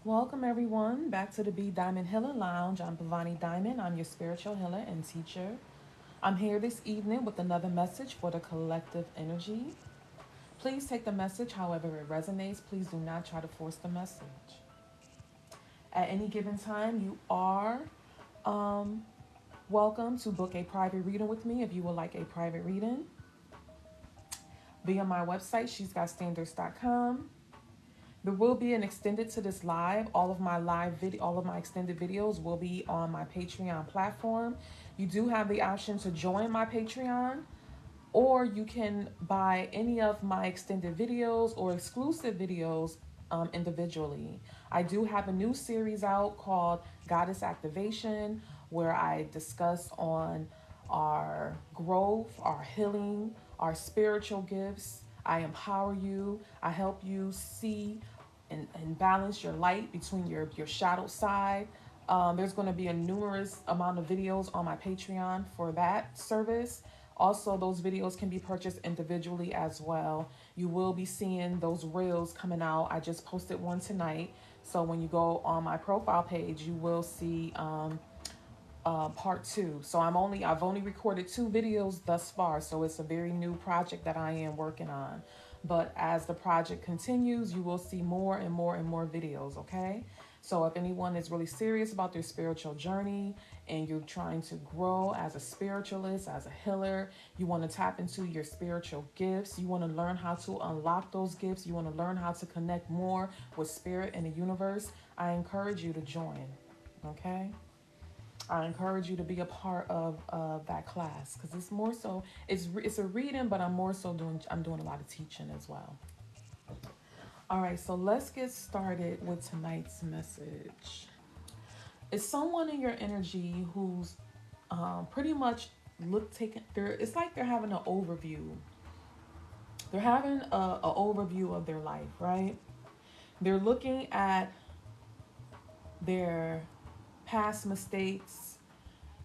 Welcome everyone back to the B Diamond Healer Lounge. I'm BhaVani Diamond. I'm your spiritual healer and teacher. I'm here this evening with another message for the collective energy. Please take the message however it resonates. Please do not try to force the message. At any given time, you are um, welcome to book a private reading with me if you would like a private reading via my website, she'sgotstandards.com. There will be an extended to this live. All of my extended videos will be on my Patreon platform. You do have the option to join my Patreon, or you can buy any of my extended videos or exclusive videos individually. I do have a new series out called Goddess Activation, where I discuss on our growth, our healing, our spiritual gifts. I empower you. I help you see and balance your light between your shadow side. There's going to be a numerous amount of videos on my Patreon for that service. Also, those videos can be purchased individually as well. You will be seeing those reels coming out. I just posted one tonight. So when you go on my profile page, you will see part two. So I've only recorded 2 videos thus far. So it's a very new project that I am working on. But as the project continues, you will see more and more and more videos, okay? So if anyone is really serious about their spiritual journey and you're trying to grow as a spiritualist, as a healer, you want to tap into your spiritual gifts, you want to learn how to unlock those gifts, you want to learn how to connect more with spirit and the universe, I encourage you to join, okay? I encourage you to be a part of that class because it's more so it's a reading, but I'm doing a lot of teaching as well. All right, so let's get started with tonight's message. It's someone in your energy who's pretty much it's like they're having an overview. They're having a overview of their life, right? They're looking at their past mistakes.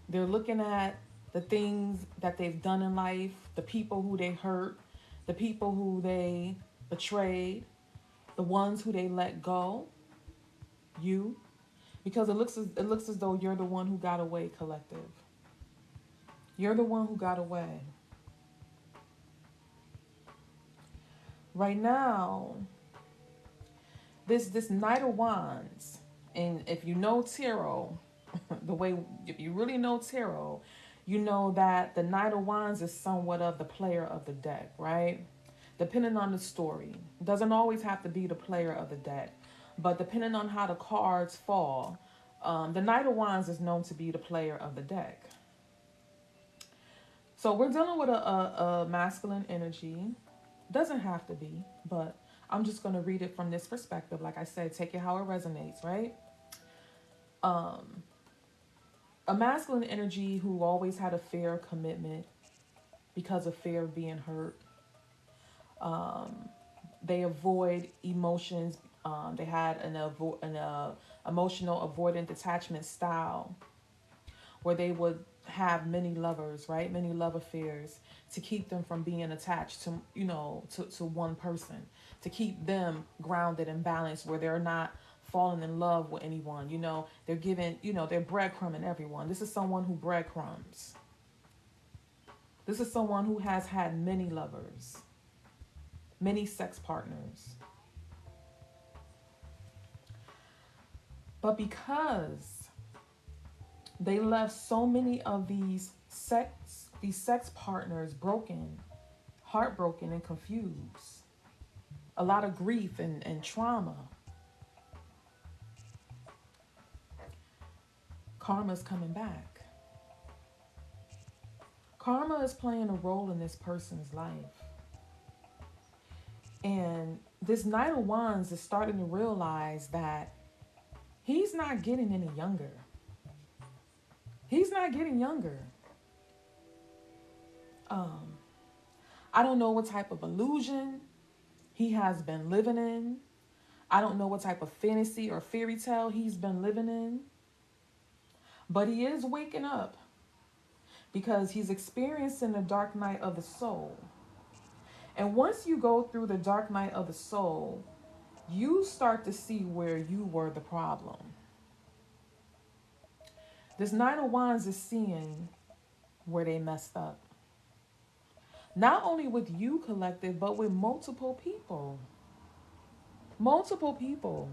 They're looking at the things that they've done in life, the people who they hurt, the people who they betrayed, the ones who they let go, you, because it looks as though you're the one who got away, collective. You're the one who got away. Right now, this Knight of Wands, and if you know tarot, if you really know tarot, you know that the Knight of Wands is somewhat of the player of the deck, right? Depending on the story, it doesn't always have to be the player of the deck, but depending on how the cards fall, the Knight of Wands is known to be the player of the deck. So we're dealing with a masculine energy. Doesn't have to be, but I'm just going to read it from this perspective. Like I said, take it how it resonates, right? Um, a masculine energy who always had a fear of commitment because of fear of being hurt. Um, they avoid emotions. They had an emotional avoidant detachment style where they would have many lovers, right? Many love affairs to keep them from being attached to, to one person, to keep them grounded and balanced where they're not falling in love with anyone. They're giving, they're breadcrumbing everyone. This is someone who breadcrumbs. This is someone who has had many lovers, many sex partners. But because they left so many of these sex partners broken, heartbroken, and confused. A lot of grief and trauma. Karma's coming back. Karma is playing a role in this person's life. And this Knight of Wands is starting to realize that he's not getting any younger. He's not getting younger. Um, I don't know what type of illusion he has been living in. I don't know what type of fantasy or fairy tale he's been living in. But he is waking up because he's experiencing the dark night of the soul. And once you go through the dark night of the soul, you start to see where you were the problem. This Nine of Wands is seeing where they messed up. Not only with you, collective, but with multiple people. Multiple people.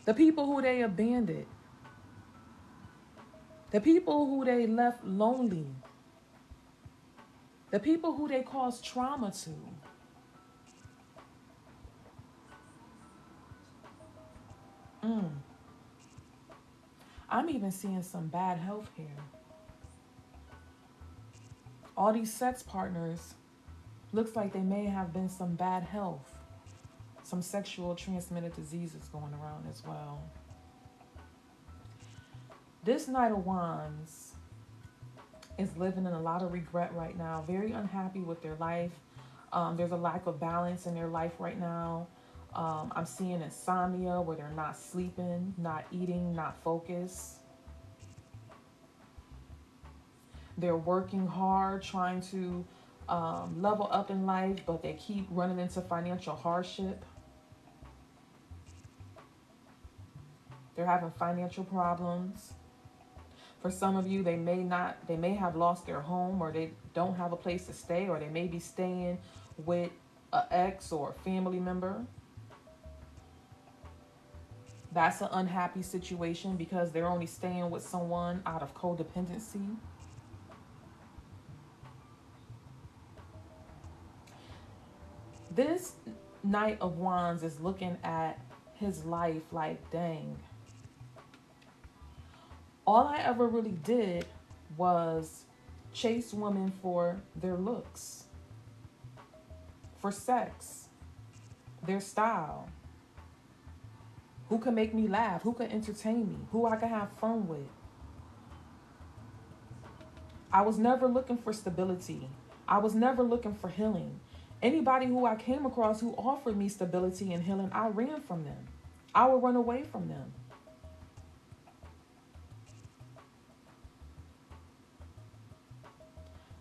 The people who they abandoned. The people who they left lonely. The people who they caused trauma to. I'm even seeing some bad health here. All these sex partners, looks like they may have been some bad health. Some sexual transmitted diseases going around as well. This Knight of Wands is living in a lot of regret right now. Very unhappy with their life. There's a lack of balance in their life right now. I'm seeing insomnia where they're not sleeping, not eating, not focused. They're working hard, trying to level up in life, but they keep running into financial hardship. They're having financial problems. For some of you, they may have lost their home, or they don't have a place to stay, or they may be staying with an ex or a family member. That's an unhappy situation because they're only staying with someone out of codependency. This Knight of Wands is looking at his life like, dang, all I ever really did was chase women for their looks, for sex, their style, who could make me laugh, who could entertain me, who I could have fun with. I was never looking for stability. I was never looking for healing. Anybody who I came across who offered me stability and healing, I ran from them. I would run away from them.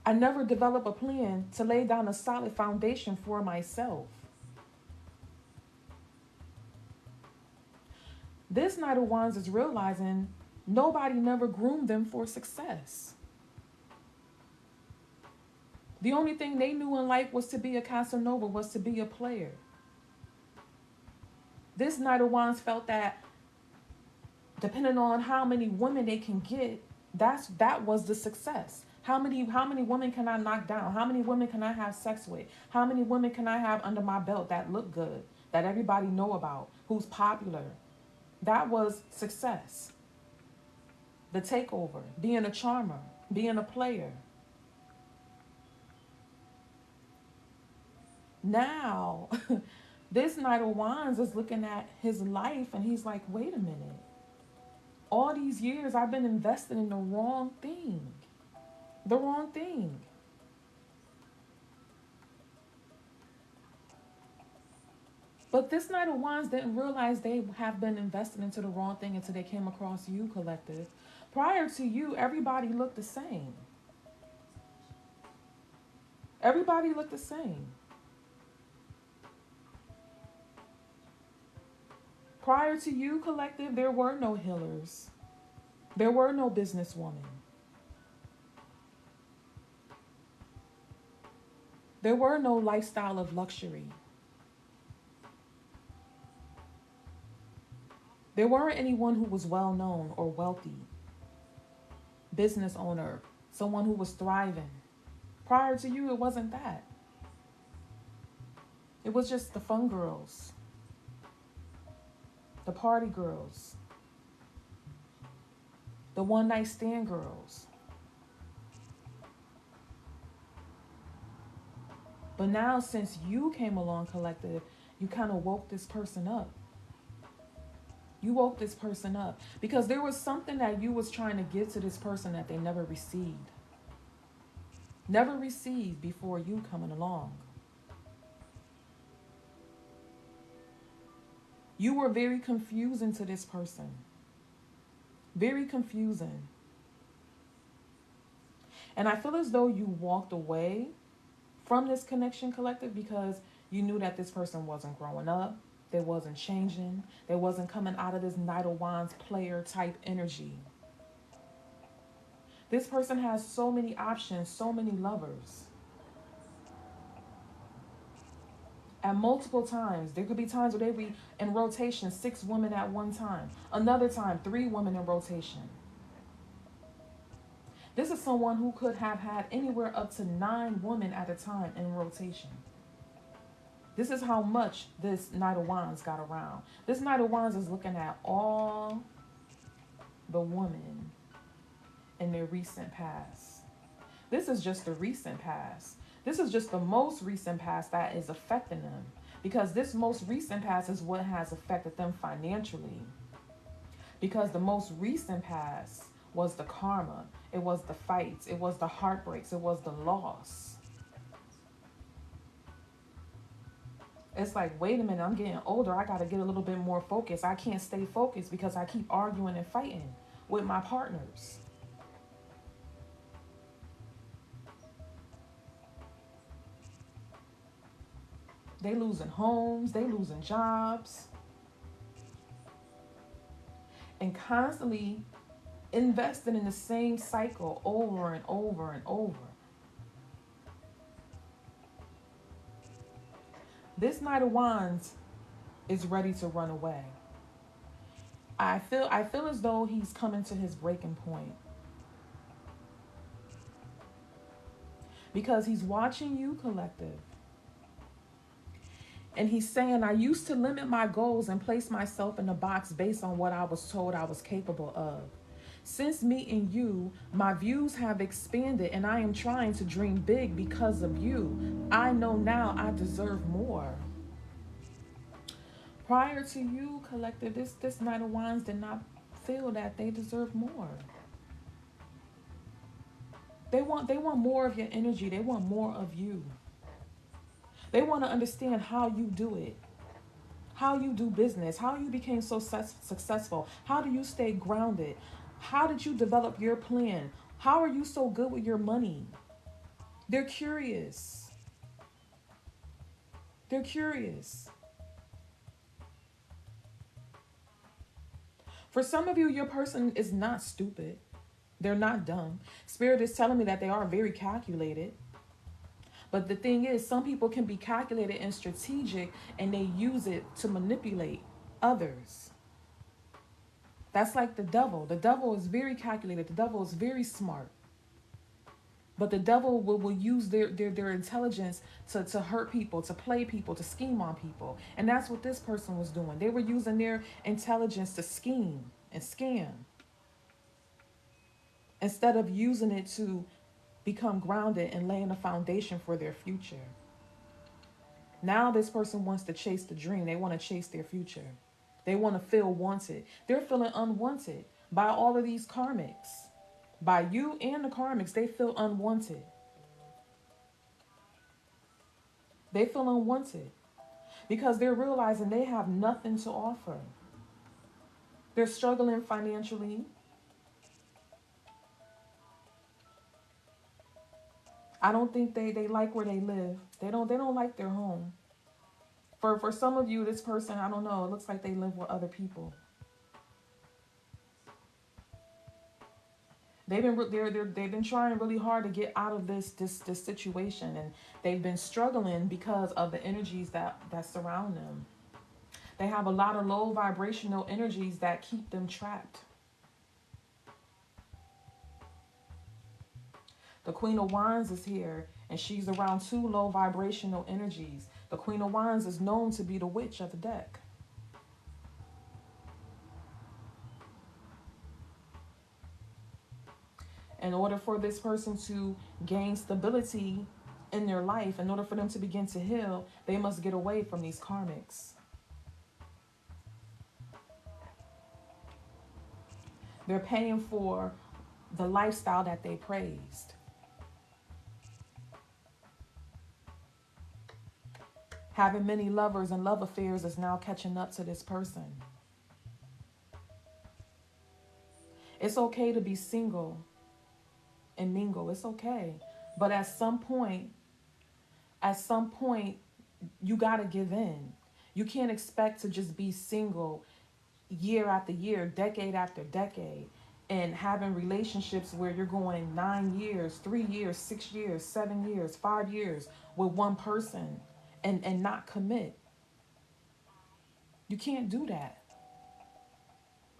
I never developed a plan to lay down a solid foundation for myself. This Knight of Wands is realizing nobody never groomed them for success. The only thing they knew in life was to be a Casanova, was to be a player. This Knight of Wands felt that depending on how many women they can get, that was the success. How many women can I knock down? How many women can I have sex with? How many women can I have under my belt that look good, that everybody know about, who's popular? That was success. The takeover, being a charmer, being a player. Now, this Knight of Wands is looking at his life and he's like, wait a minute. All these years I've been invested in the wrong thing. The wrong thing. But this Knight of Wands didn't realize they have been invested into the wrong thing until they came across you, collective. Prior to you, everybody looked the same. Everybody looked the same. Prior to you, collective, there were no healers. There were no businesswomen. There were no lifestyle of luxury. There weren't anyone who was well known or wealthy, business owner, someone who was thriving. Prior to you, it wasn't that. It was just the fun girls, the party girls, the one night stand girls. But now, since you came along, collective, you kind of woke this person up. You woke this person up because there was something that you was trying to give to this person that they never received. Never received before you coming along. You were very confusing to this person. Very confusing. And I feel as though you walked away from this connection, collective, because you knew that this person wasn't growing up. They wasn't changing. They wasn't coming out of this Knight of Wands player type energy. This person has so many options, so many lovers. At multiple times. There could be times where they be in rotation, 6 women at one time. Another time, 3 women in rotation. This is someone who could have had anywhere up to 9 women at a time in rotation. This is how much this Knight of Wands got around. This Knight of Wands is looking at all the women in their recent past. This is just the recent past. This is just the most recent past that is affecting them. Because this most recent past is what has affected them financially. Because the most recent past was the karma. It was the fights. It was the heartbreaks. It was the loss. It's like, wait a minute, I'm getting older. I got to get a little bit more focused. I can't stay focused because I keep arguing and fighting with my partners. They losing homes. They losing jobs. And constantly investing in the same cycle over and over and over. This Knight of Wands is ready to run away. I feel as though he's coming to his breaking point. Because he's watching you, collective. And he's saying, I used to limit my goals and place myself in a box based on what I was told I was capable of. Since meeting you, my views have expanded and I am trying to dream big because of you. I know now I deserve more. Prior to you, collective, this Knight of Wands did not feel that they deserve more. They want more of your energy. They want more of you. They want to understand how you do it, how you do business, how you became so successful. How do you stay grounded? How did you develop your plan? How are you so good with your money? They're curious. They're curious. For some of you, your person is not stupid. They're not dumb. Spirit is telling me that they are very calculated. But the thing is, some people can be calculated and strategic and they use it to manipulate others. That's like the devil. The devil is very calculated. The devil is very smart. But the devil will use their intelligence to hurt people, to play people, to scheme on people. And that's what this person was doing. They were using their intelligence to scheme and scam instead of using it to become grounded and laying a foundation for their future. Now this person wants to chase the dream. They want to chase their future. They want to feel wanted. They're feeling unwanted by all of these karmics. By you and the karmics, they feel unwanted. They feel unwanted because they're realizing they have nothing to offer. They're struggling financially. I don't think they like where they live. They don't like their home. For some of you, this person, I don't know, it looks like they live with other people. They've been trying really hard to get out of this situation, and they've been struggling because of the energies that surround them. They have a lot of low vibrational energies that keep them trapped. The Queen of Wands is here, and she's around 2 low vibrational energies. The Queen of Wands is known to be the witch of the deck. In order for this person to gain stability in their life, in order for them to begin to heal, they must get away from these karmics. They're paying for the lifestyle that they praised. Having many lovers and love affairs is now catching up to this person. It's okay to be single and mingle. It's okay. But at some point, you got to give in. You can't expect to just be single year after year, decade after decade, and having relationships where you're going 9 years, 3 years, 6 years, 7 years, 5 years with one person and not commit. You can't do that.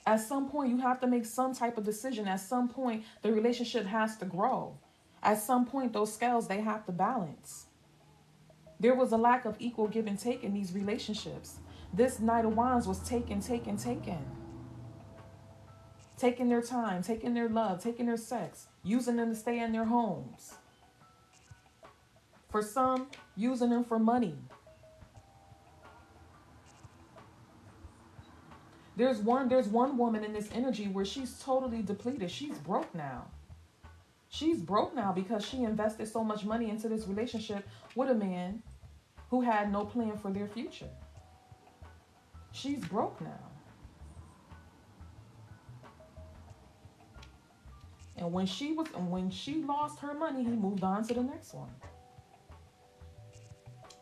At some point, you have to make some type of decision. At some point, the relationship has to grow. At some point, those scales, they have to balance. There was a lack of equal give and take in these relationships. This Knight of Wands was taken. Taking their time, taking their love, taking their sex, using them to stay in their homes. For some, using them for money. There's one woman in this energy where she's totally depleted. She's broke now. She's broke now because she invested so much money into this relationship with a man who had no plan for their future. She's broke now. And when she lost her money, he moved on to the next one.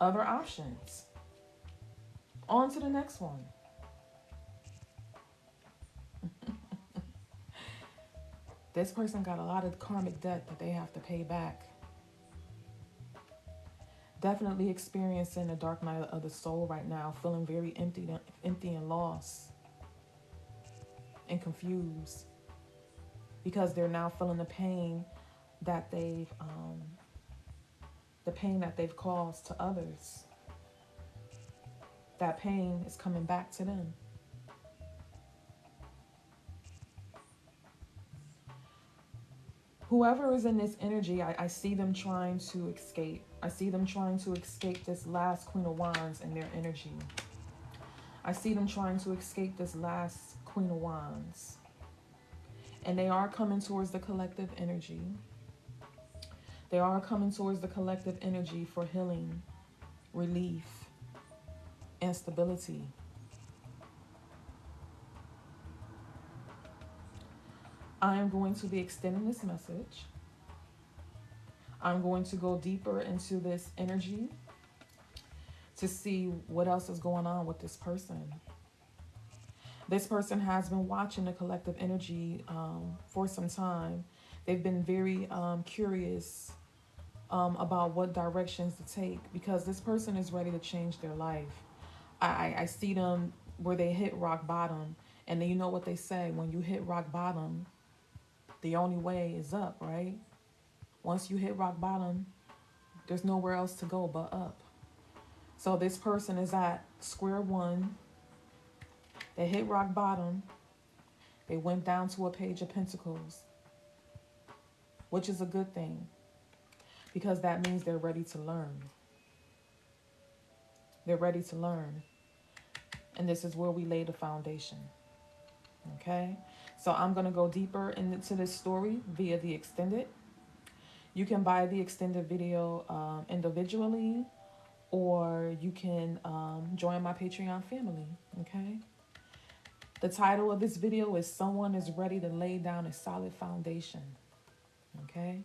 Other options. On to the next one. This person got a lot of karmic debt that they have to pay back. Definitely experiencing a dark night of the soul right now, feeling very empty and lost and confused because they're now feeling the pain that they've caused to others. That pain is coming back to them. Whoever is in this energy, I see them trying to escape. I see them trying to escape this last Queen of Wands in their energy. I see them trying to escape this last Queen of Wands. And they are coming towards the collective energy. They are coming towards the collective energy for healing, relief, and stability. I am going to be extending this message. I'm going to go deeper into this energy to see what else is going on with this person. This person has been watching the collective energy for some time. They've been very curious about what directions to take because this person is ready to change their life. I see them where they hit rock bottom. And then you know what they say, when you hit rock bottom, the only way is up, right? Once you hit rock bottom, there's nowhere else to go but up. So this person is at square one. They hit rock bottom. They went down to a Page of Pentacles, which is a good thing because that means they're ready to learn. They're ready to learn. And this is where we lay the foundation. Okay? So I'm going to go deeper into this story via the extended. You can buy the extended video individually, or you can join my Patreon family. Okay? The title of this video is Someone is Ready to Lay Down a Solid Foundation. Okay?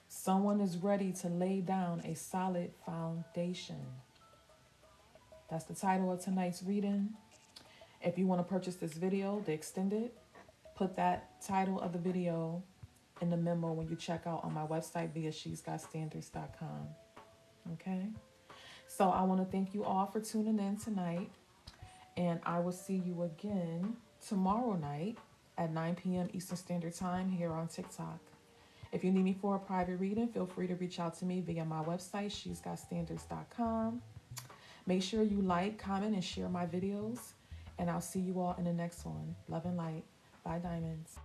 Someone is ready to lay down a solid foundation. That's the title of tonight's reading. If you want to purchase this video, the extended, put that title of the video in the memo when you check out on my website via shesgotstandards.com. Okay? So I want to thank you all for tuning in tonight. And I will see you again tomorrow night at 9 p.m. Eastern Standard Time here on TikTok. If you need me for a private reading, feel free to reach out to me via my website, shesgotstandards.com. Make sure you like, comment, and share my videos. And I'll see you all in the next one. Love and light. Bye, diamonds.